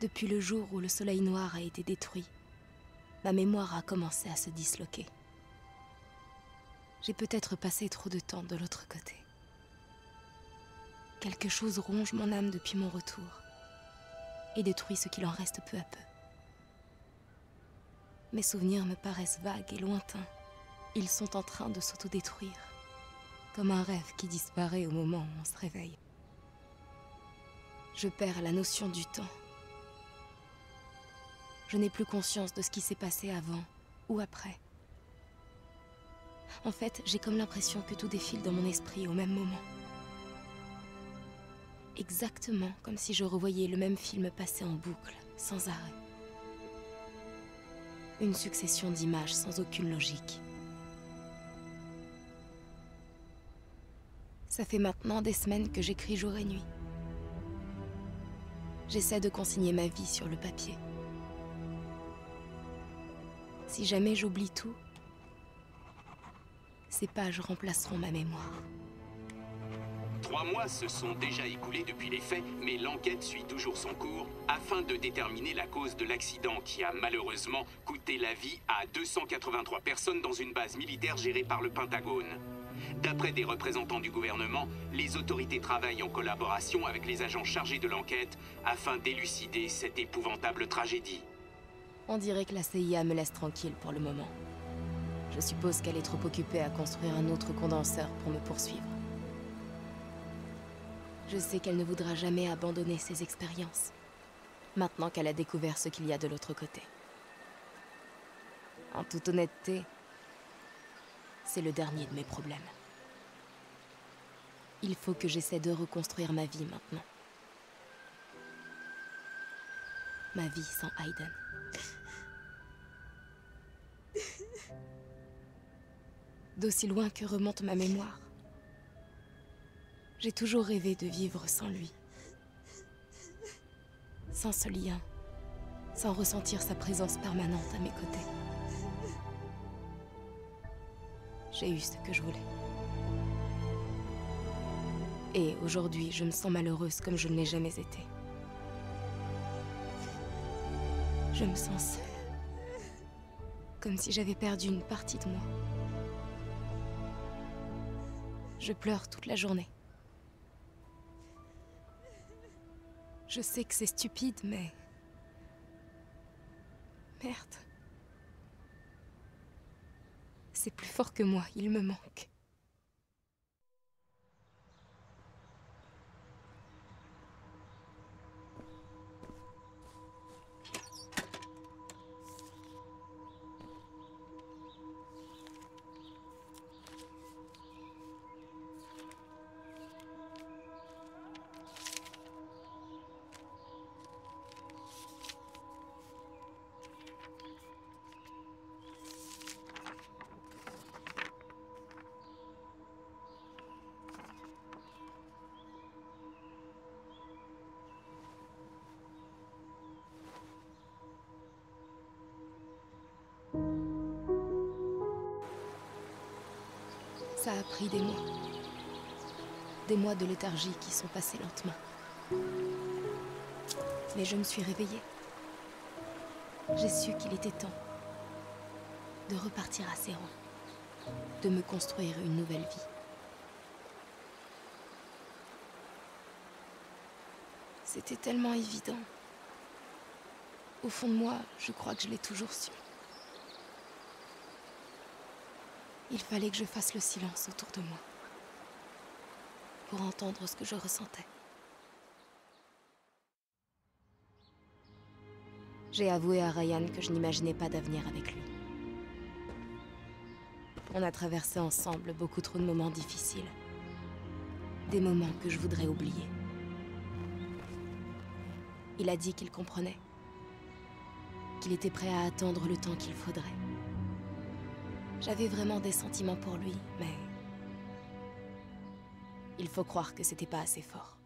Depuis le jour où le soleil noir a été détruit, ma mémoire a commencé à se disloquer. J'ai peut-être passé trop de temps de l'autre côté. Quelque chose ronge mon âme depuis mon retour et détruit ce qu'il en reste peu à peu. Mes souvenirs me paraissent vagues et lointains. Ils sont en train de s'autodétruire, comme un rêve qui disparaît au moment où on se réveille. Je perds la notion du temps. Je n'ai plus conscience de ce qui s'est passé avant ou après. En fait, j'ai comme l'impression que tout défile dans mon esprit au même moment. Exactement comme si je revoyais le même film passer en boucle, sans arrêt. Une succession d'images sans aucune logique. Ça fait maintenant des semaines que j'écris jour et nuit. J'essaie de consigner ma vie sur le papier. Si jamais j'oublie tout, ces pages remplaceront ma mémoire. 3 mois se sont déjà écoulés depuis les faits, mais l'enquête suit toujours son cours afin de déterminer la cause de l'accident qui a malheureusement coûté la vie à 283 personnes dans une base militaire gérée par le Pentagone. D'après des représentants du gouvernement, les autorités travaillent en collaboration avec les agents chargés de l'enquête afin d'élucider cette épouvantable tragédie. On dirait que la CIA me laisse tranquille pour le moment. Je suppose qu'elle est trop occupée à construire un autre condenseur pour me poursuivre. Je sais qu'elle ne voudra jamais abandonner ses expériences, maintenant qu'elle a découvert ce qu'il y a de l'autre côté. En toute honnêteté, c'est le dernier de mes problèmes. Il faut que j'essaie de reconstruire ma vie maintenant. Ma vie sans Aiden. D'aussi loin que remonte ma mémoire, j'ai toujours rêvé de vivre sans lui. Sans ce lien, sans ressentir sa présence permanente à mes côtés. J'ai eu ce que je voulais. Et aujourd'hui, je me sens malheureuse comme je ne l'ai jamais été. Je me sens seule. Comme si j'avais perdu une partie de moi. Je pleure toute la journée. Je sais que c'est stupide, mais... Merde. C'est plus fort que moi, il me manque. Ça a pris des mois. Des mois de léthargie qui sont passés lentement. Mais je me suis réveillée. J'ai su qu'il était temps de repartir à zéro, de me construire une nouvelle vie. C'était tellement évident. Au fond de moi, je crois que je l'ai toujours su. Il fallait que je fasse le silence autour de moi, pour entendre ce que je ressentais. J'ai avoué à Ryan que je n'imaginais pas d'avenir avec lui. On a traversé ensemble beaucoup trop de moments difficiles. Des moments que je voudrais oublier. Il a dit qu'il comprenait. Qu'il était prêt à attendre le temps qu'il faudrait. J'avais vraiment des sentiments pour lui, mais... il faut croire que c'était pas assez fort.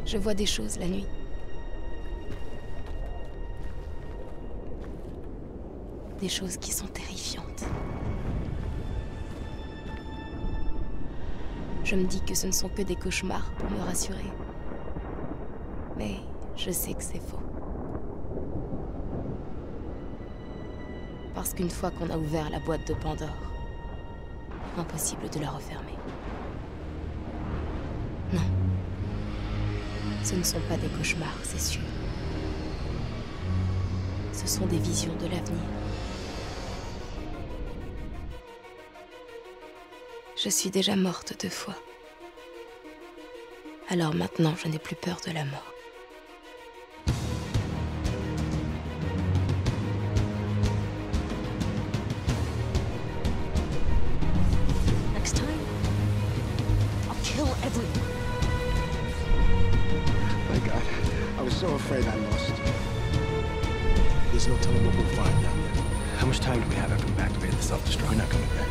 Je vois des choses la nuit. Des choses qui sont terrifiantes. Je me dis que ce ne sont que des cauchemars pour me rassurer. Mais je sais que c'est faux. Parce qu'une fois qu'on a ouvert la boîte de Pandore, impossible de la refermer. Non. Ce ne sont pas des cauchemars, c'est sûr. Ce sont des visions de l'avenir. Je suis déjà morte 2 fois. Alors maintenant, je n'ai plus peur de la mort. Next time, I'll kill everyone. My God, I was so afraid I lost. There's no telling what we'll find down there. How much time do we have after we've activated the self-destruct? We're not coming back.